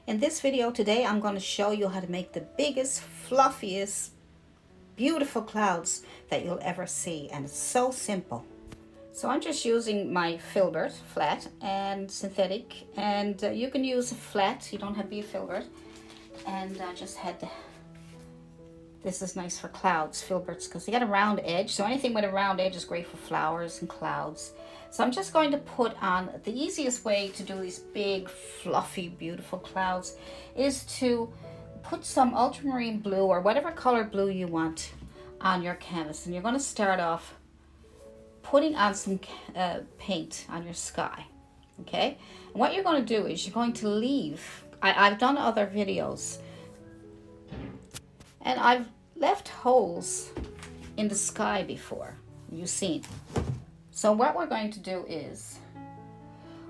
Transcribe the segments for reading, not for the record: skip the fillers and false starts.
In this video today, I'm going to show you how to make the biggest, fluffiest, beautiful clouds that you'll ever see, and it's so simple. So I'm just using my Filbert flat and synthetic, and you can use a flat, you don't have to be a Filbert. And I just had this is nice for clouds, Filberts, because they got a round edge, so anything with a round edge is great for flowers and clouds. So I'm just going to put on, the easiest way to do these big, fluffy, beautiful clouds is to put some ultramarine blue or whatever color blue you want on your canvas. And you're going to start off putting on some paint on your sky, okay? And what you're going to do is you're going to leave, I've done other videos, and I've left holes in the sky before, you've seen. So what we're going to do is,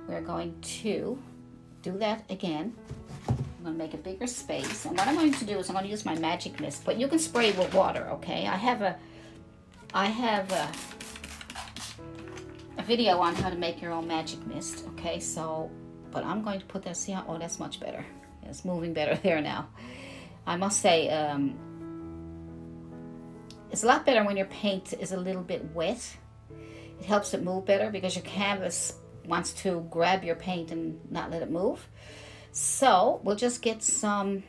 we're going to do that again. I'm going to make a bigger space, and what I'm going to do is I'm going to use my magic mist, but you can spray with water, okay? I have a video on how to make your own magic mist, okay? So, but I'm going to put that, see how, oh, that's much better. It's moving better there now. I must say, it's a lot better when your paint is a little bit wet. It helps it move better because your canvas wants to grab your paint and not let it move. So we'll just get some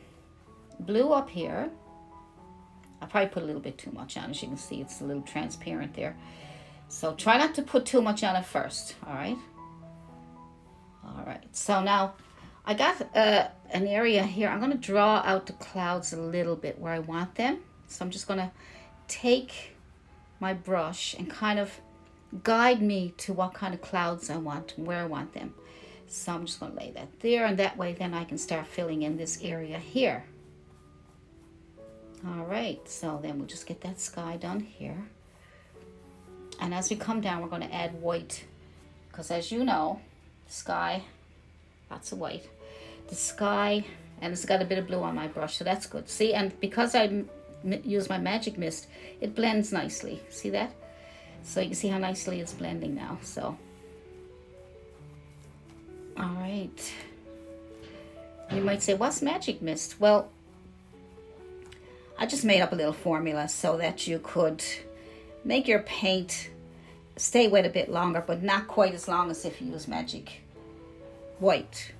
blue up here. I'll probably put a little bit too much on. As you can see, it's a little transparent there. So try not to put too much on it first, all right? All right, so now I got an area here. I'm gonna draw out the clouds a little bit where I want them. So I'm just gonna take my brush and kind of guide me to what kind of clouds I want, where I want them. So I'm just gonna lay that there, and that way then I can start filling in this area here. All right, so then we'll just get that sky done here. And as we come down, we're gonna add white, because as you know, the sky, lots of white. The sky, and it's got a bit of blue on my brush, so that's good. See, and because I use my magic mist, it blends nicely. See that? So you can see how nicely it's blending now. So, all right. You might say, what's magic mist? Well, I just made up a little formula so that you could make your paint stay wet a bit longer, but not quite as long as if you use magic white.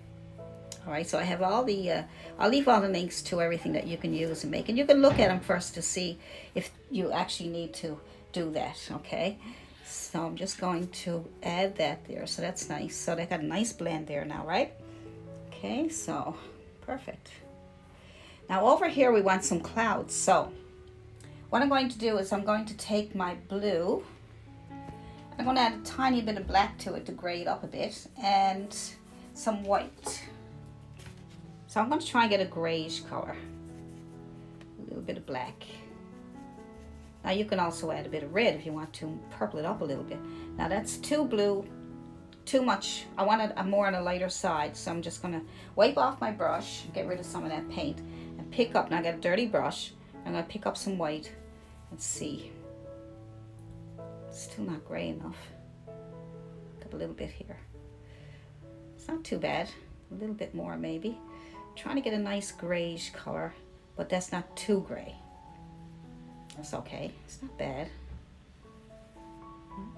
All right, so I have all the, I'll leave all the links to everything that you can use and make. And you can look at them first to see if you actually need to do that, okay? So I'm just going to add that there. So that's nice. So they got a nice blend there now, right? Okay, so perfect. Now over here we want some clouds. So what I'm going to do is I'm going to take my blue. I'm going to add a tiny bit of black to it to gray it up a bit, and some white. So I'm going to try and get a grayish color. A little bit of black. Now you can also add a bit of red if you want to purple it up a little bit. Now that's too blue, too much. I want it more on the lighter side, so I'm just going to wipe off my brush, get rid of some of that paint, and pick up. Now I got a dirty brush. I'm going to pick up some white and see. Still not gray enough. Got a little bit here. It's not too bad. A little bit more maybe. Trying to get a nice grayish color, but that's not too gray. That's okay. It's not bad.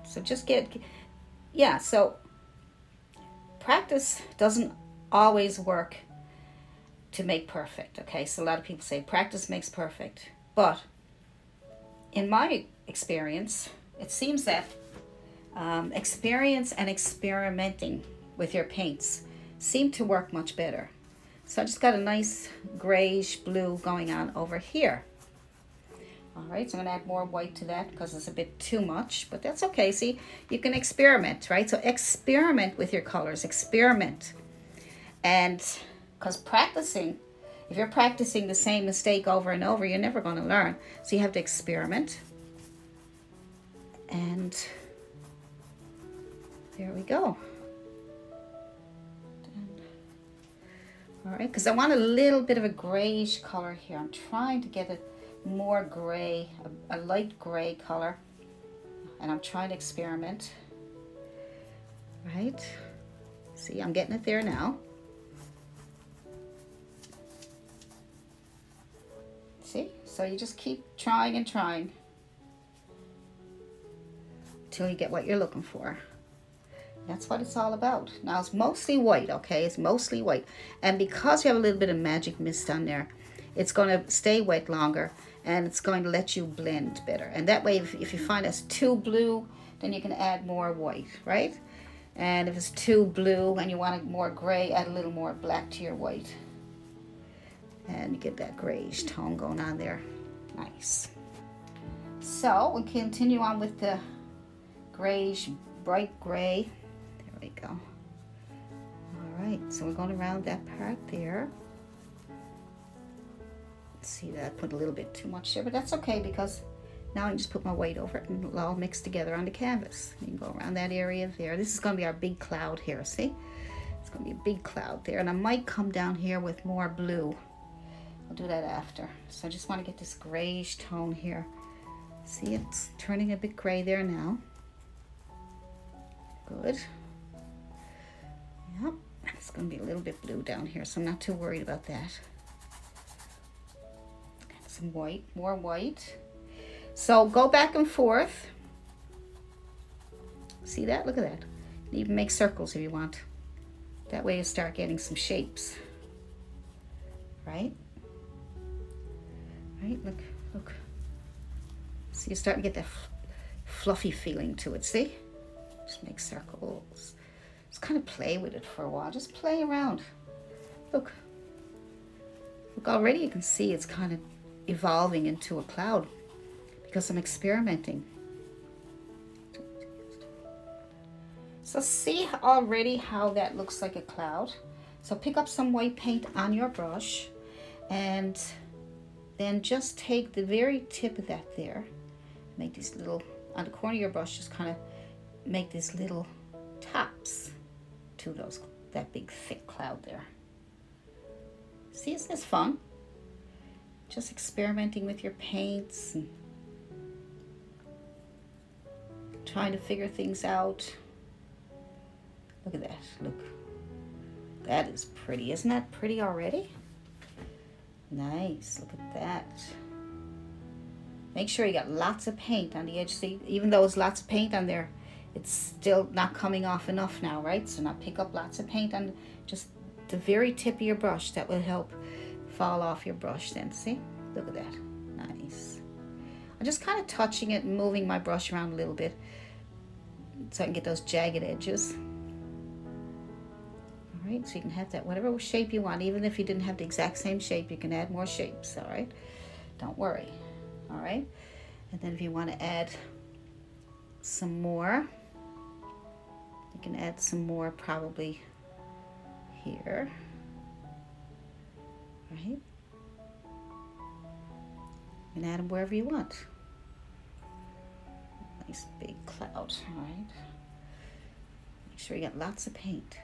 So just yeah, so practice doesn't always work to make perfect, okay? So a lot of people say practice makes perfect, but in my experience, it seems that experience and experimenting with your paints seem to work much better. So I just got a nice grayish blue going on over here. All right, so I'm gonna add more white to that because it's a bit too much, but that's okay. See, you can experiment, right? So experiment with your colors, experiment. And because practicing, if you're practicing the same mistake over and over, you're never gonna learn. So you have to experiment. And there we go. All right, because I want a little bit of a grayish color here. I'm trying to get it more gray, a light gray color, and I'm trying to experiment. Right? See, I'm getting it there now. So you just keep trying and trying until you get what you're looking for. That's what it's all about. Now it's mostly white, okay? It's mostly white. And because you have a little bit of magic mist on there, it's going to stay wet longer and it's going to let you blend better. And that way, if you find it's too blue, then you can add more white, right? And if it's too blue and you want it more gray, add a little more black to your white. And you get that grayish tone going on there. Nice. So we'll continue on with the grayish, bright gray. There we go. All right, so we're going around that part there. Let's see that I put a little bit too much there, but that's okay because now I can just put my white over it and it'll all mix together on the canvas. You can go around that area there. This is going to be our big cloud here, see? It's going to be a big cloud there, and I might come down here with more blue. I'll do that after. So I just want to get this grayish tone here. See, it's turning a bit gray there now. Good. Yep, it's going to be a little bit blue down here, so I'm not too worried about that. Got some white, more white. So go back and forth. See that? Look at that. You can even make circles if you want. That way you start getting some shapes. Right? Right? Look, look. See, you start to get that fluffy feeling to it, see? Just make circles. Just kind of play with it for a while. Just play around. Look. Look, already you can see it's kind of evolving into a cloud because I'm experimenting. So see already how that looks like a cloud. So pick up some white paint on your brush and then just take the very tip of that there. Make these little, on the corner of your brush, just kind of make these little tops to that big thick cloud there. See, isn't this fun? Just experimenting with your paints and trying to figure things out. Look at that, look. That is pretty, isn't that pretty already? Nice, look at that. Make sure you got lots of paint on the edge. See, even though there's lots of paint on there, it's still not coming off enough now, right? So now pick up lots of paint on just the very tip of your brush. That will help fall off your brush then, see? Look at that, nice. I'm just kind of touching it and moving my brush around a little bit so I can get those jagged edges. All right, so you can have that whatever shape you want. Even if you didn't have the exact same shape, you can add more shapes, all right? Don't worry, all right? And then if you want to add some more, you can add some more probably here, right? You can add them wherever you want. Nice big cloud, all right? Make sure you got lots of paint.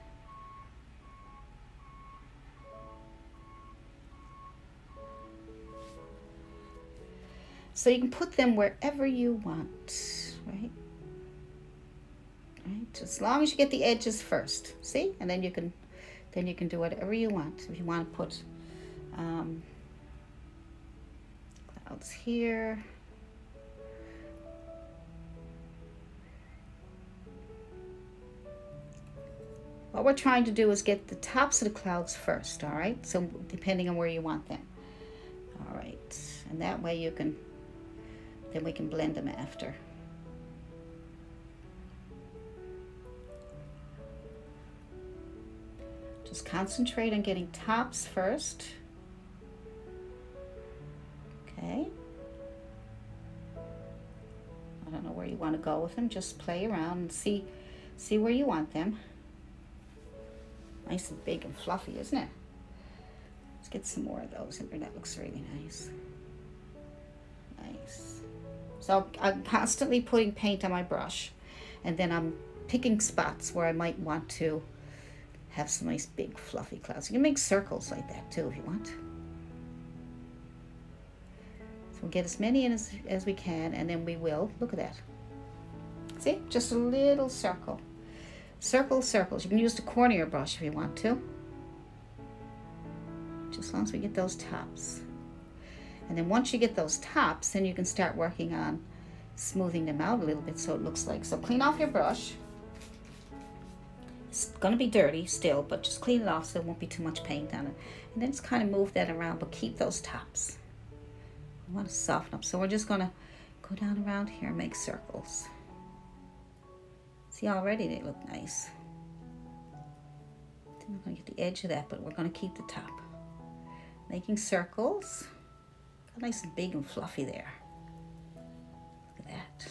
So you can put them wherever you want, right? Right, as long as you get the edges first, see? And then you can do whatever you want. If you want to put clouds here. What we're trying to do is get the tops of the clouds first, all right? So depending on where you want them. All right, and that way you can, then we can blend them after. Just concentrate on getting tops first. Okay. I don't know where you want to go with them. Just play around and see where you want them. Nice and big and fluffy, isn't it? Let's get some more of those in there. That looks really nice. Nice. So I'm constantly putting paint on my brush, and then I'm picking spots where I might want to have some nice big fluffy clouds. You can make circles like that too if you want. So we'll get as many in as we can, and then we will, look at that. See, just a little circle. Circle, circles. You can use the corner of your brush if you want to. Just as long as we get those tops. And then once you get those tops, then you can start working on smoothing them out a little bit so it looks like. So clean off your brush. It's gonna be dirty still, but just clean it off so there won't be too much paint on it. And then just kind of move that around, but keep those tops. I want to soften up. So we're just gonna go down around here and make circles. See, already they look nice. Then we're gonna get the edge of that, but we're gonna keep the top. Making circles. Got nice and big and fluffy there. Look at that.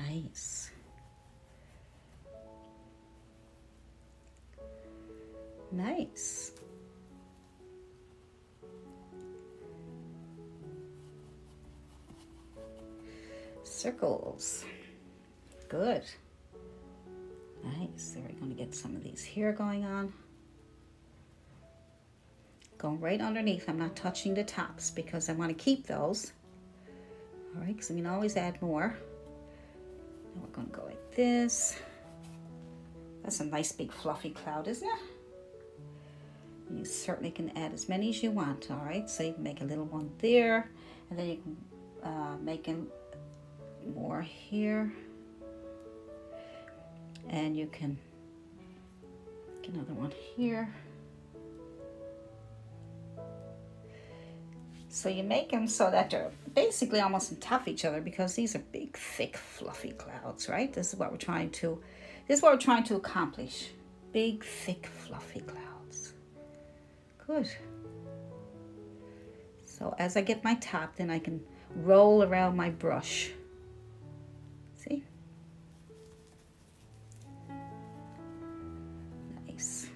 Nice. Nice. Circles. Good. Nice. There, we're going to get some of these here going on. Going right underneath. I'm not touching the tops because I want to keep those. All right, because we can always add more. Now we're going to go like this. That's a nice big fluffy cloud, isn't it? You certainly can add as many as you want, all right? So you can make a little one there, and then you can make more here. And you can make another one here. So you make them so that they're basically almost on top of each other because these are big, thick, fluffy clouds, right? This is what we're trying to accomplish. Big, thick, fluffy clouds. Good. So as I get my top, then I can roll around my brush. See? Nice.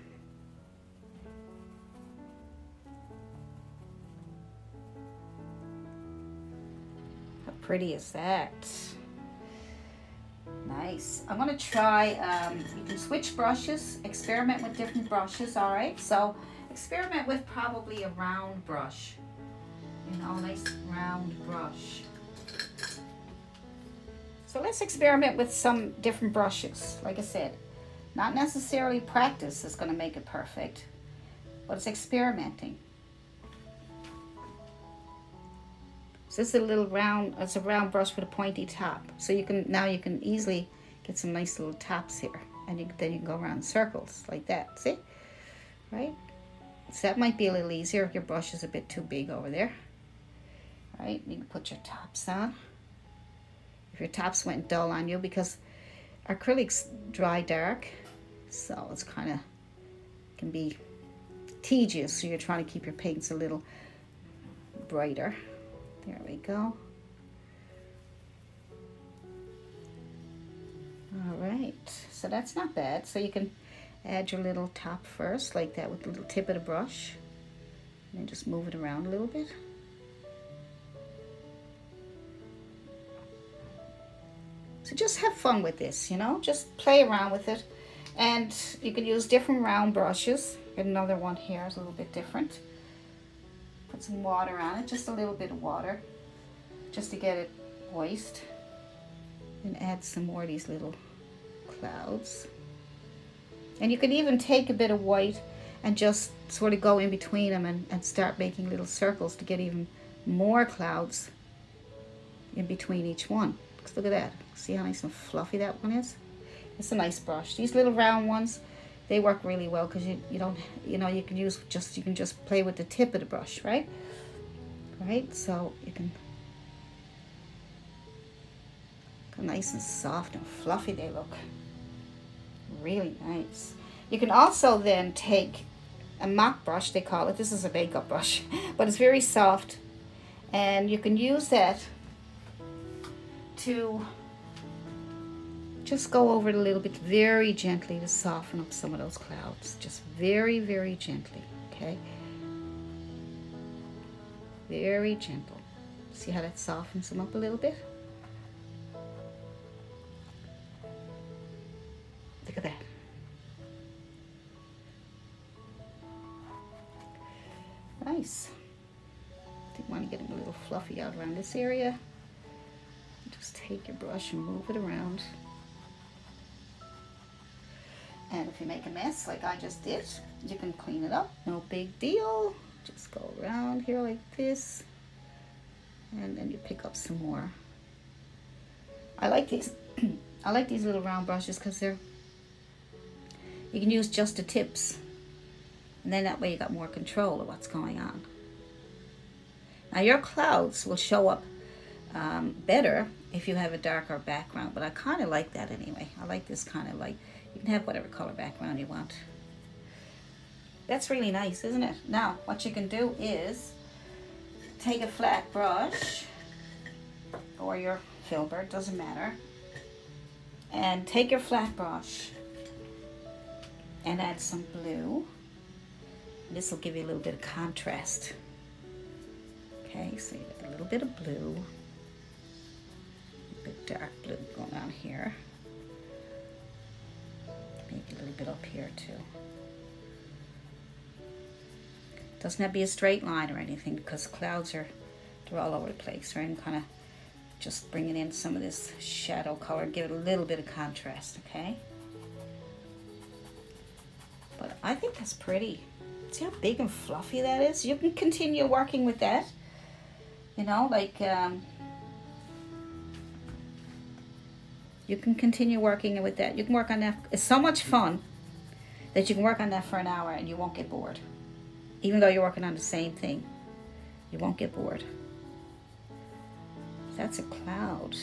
How pretty is that? Nice. I'm going to try, you can switch brushes, experiment with different brushes, all right? So experiment with probably a round brush, you know, nice round brush. So let's experiment with some different brushes. Like I said, not necessarily practice is going to make it perfect, but it's experimenting. So this is a little round, it's a round brush with a pointy top. So you can, now you can easily get some nice little tops here. And then you can go around in circles like that, see? Right? So that might be a little easier if your brush is a bit too big over there. Right? You can put your tops on. If your tops went dull on you, because acrylics dry dark, so it's kind of, can be tedious. So you're trying to keep your paints a little brighter. There we go. All right, so that's not bad. So you can add your little top first, like that, with the little tip of the brush. And then just move it around a little bit. So just have fun with this, you know, just play around with it. And you can use different round brushes. Get another one here, it's a little bit different. Put some water on it, just a little bit of water, just to get it moist. And add some more of these little clouds. And you can even take a bit of white and just sort of go in between them and start making little circles to get even more clouds in between each one. Because look at that. See how nice and fluffy that one is? It's a nice brush. These little round ones, they work really well because you don't, you know, you can just play with the tip of the brush, right? Right? So you can look how nice and soft and fluffy they look. Really nice. You can also then take a mop brush, they call it. This is a makeup brush, but it's very soft, and you can use that to just go over it a little bit very gently to soften up some of those clouds. Just very, very gently, okay? Very gentle. See how that softens them up a little bit? Look at that. Nice. You want to get them a little fluffy out around this area. Just take your brush and move it around. And if you make a mess like I just did, you can clean it up. No big deal. Just go around here like this, and then you pick up some more. I like these. I like these little round brushes because you can use just the tips, and then that way you got more control of what's going on. Now your clouds will show up better if you have a darker background, but I kind of like that anyway. I like this kind of light. You can have whatever color background you want. That's really nice, isn't it? Now, what you can do is take a flat brush or your Filbert, doesn't matter, and take your flat brush and add some blue. This will give you a little bit of contrast. Okay, so you got a little bit of blue, a bit dark blue going on here, maybe a little bit up here too. Doesn't have to be a straight line or anything because clouds they're all over the place, right? And kind of just bringing in some of this shadow color, give it a little bit of contrast, okay? But I think that's pretty. See how big and fluffy that is? You can continue working with that. You know, like, you can continue working with that. You can work on that. It's so much fun that you can work on that for an hour and you won't get bored. Even though you're working on the same thing, you won't get bored. That's a cloud.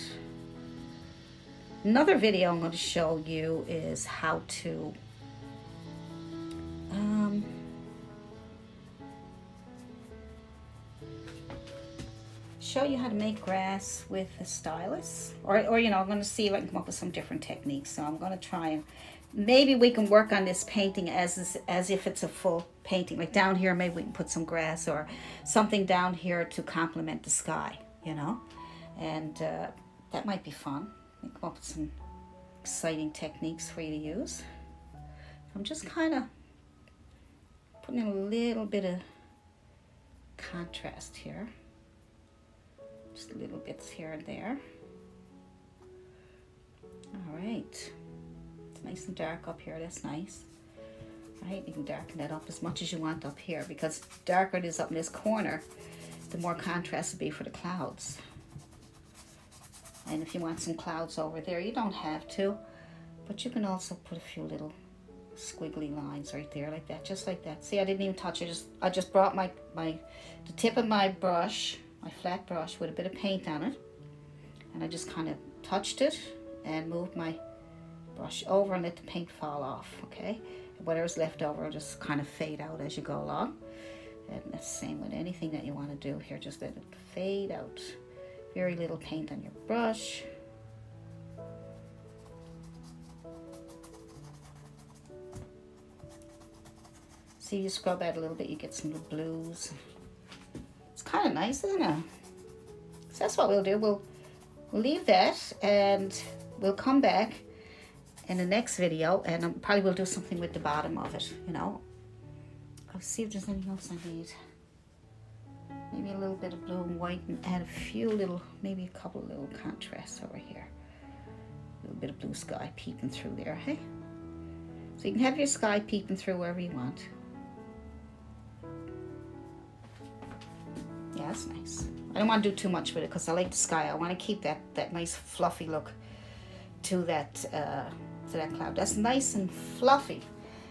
Another video I'm going to show you is how to show you how to make grass with a stylus, or you know, I'm going to see if I can come up with some different techniques. So I'm going to try and maybe we can work on this painting as if it's a full painting. Like down here, maybe we can put some grass or something down here to complement the sky, you know, and that might be fun. Come up with some exciting techniques for you to use. I'm just kind of putting in a little bit of contrast here. Just little bits here and there. All right. It's nice and dark up here. That's nice. All right, you can darken that up as much as you want up here because darker it is up in this corner, the more contrast will be for the clouds. And if you want some clouds over there, you don't have to, but you can also put a few little squiggly lines right there like that, just like that. See, I didn't even touch it. I just brought the tip of my brush, my flat brush with a bit of paint on it, and I just kind of touched it and moved my brush over and let the paint fall off, okay? And whatever's left over will just kind of fade out as you go along. And that's the same with anything that you want to do here, just let it fade out. Very little paint on your brush. See, you scrub out a little bit, you get some of the blues. It's kind of nice, isn't it? So that's what we'll do. We'll leave that and we'll come back in the next video and probably we'll do something with the bottom of it, you know. I'll see if there's anything else I need. Maybe a little bit of blue and white and add a few little, maybe a couple little contrasts over here. A little bit of blue sky peeping through there, hey? So you can have your sky peeping through wherever you want. Yeah, that's nice. I don't want to do too much with it because I like the sky. I want to keep that nice fluffy look to that cloud. That's nice and fluffy.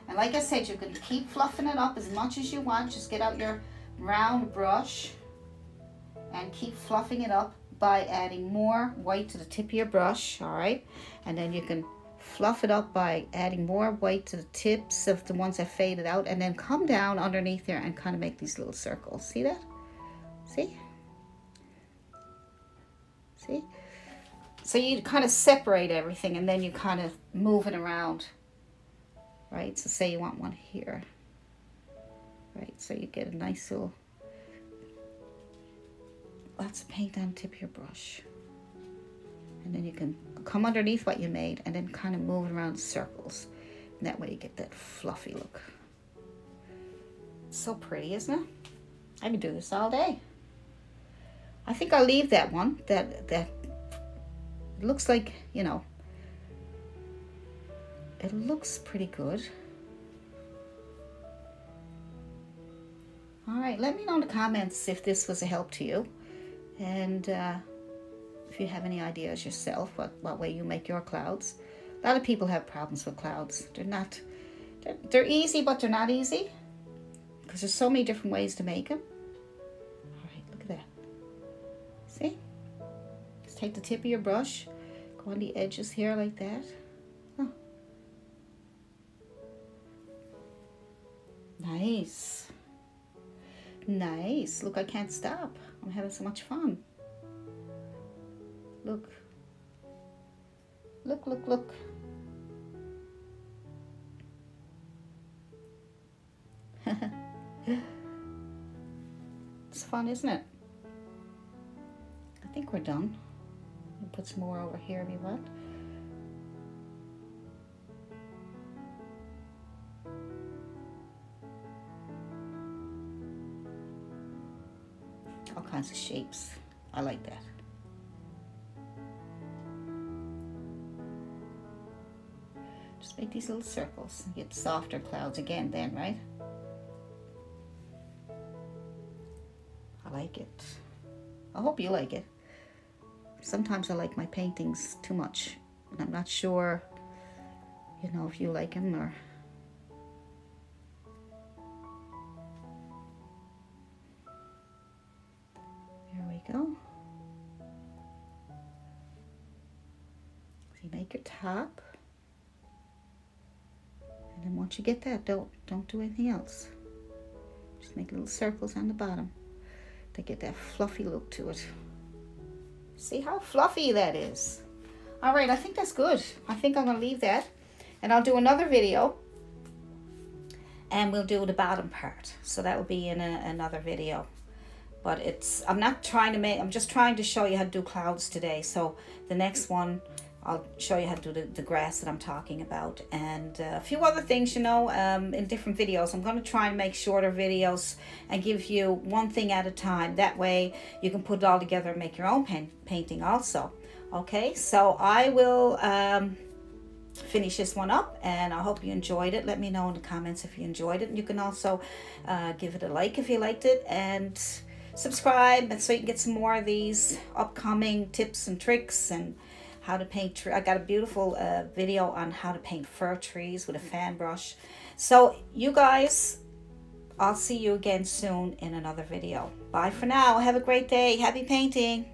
And like I said, you can keep fluffing it up as much as you want. Just get out your round brush and keep fluffing it up by adding more white to the tip of your brush, all right? And then you can fluff it up by adding more white to the tips of the ones that faded out, and then come down underneath there and kind of make these little circles. See that? See? See? So you kind of separate everything and then you kind of move it around, right? So say you want one here, right? So you get a nice little, lots of paint on the tip of your brush. And then you can come underneath what you made and then kind of move it around in circles. And that way you get that fluffy look. It's so pretty, isn't it? I can do this all day. I think I'll leave that one. That looks like, you know, it looks pretty good. All right, let me know in the comments if this was a help to you. And if you have any ideas yourself, what way you make your clouds. A lot of people have problems with clouds. They're easy, but they're not easy. Because there's so many different ways to make them. All right, look at that. See? Just take the tip of your brush, go on the edges here like that. Oh. Nice. Nice. Look, I can't stop. I'm having so much fun. Look. Look, look, look. It's fun, isn't it? I think we're done. We'll put some more over here if you want. All kinds of shapes. I like that. Just make these little circles and get softer clouds again then, right? I like it. I hope you like it. Sometimes I like my paintings too much, and I'm not sure, you know, if you like them or... There we go. So you make your top, and then once you get that, don't do anything else. Just make little circles on the bottom to get that fluffy look to it. See how fluffy that is? All right, I think that's good. I think I'm gonna leave that, and I'll do another video, and we'll do the bottom part. So that will be in another video. But I'm not trying to make, I'm just trying to show you how to do clouds today. So the next one, I'll show you how to do the grass that I'm talking about, and a few other things, you know, in different videos. I'm going to try and make shorter videos and give you one thing at a time. That way you can put it all together and make your own painting also. Okay, so I will finish this one up, and I hope you enjoyed it. Let me know in the comments if you enjoyed it, and you can also give it a like if you liked it, and subscribe so you can get some more of these upcoming tips and tricks and how to paint. I got a beautiful video on how to paint fir trees with a fan brush. So you guys, I'll see you again soon in another video. Bye for now. Have a great day. Happy painting.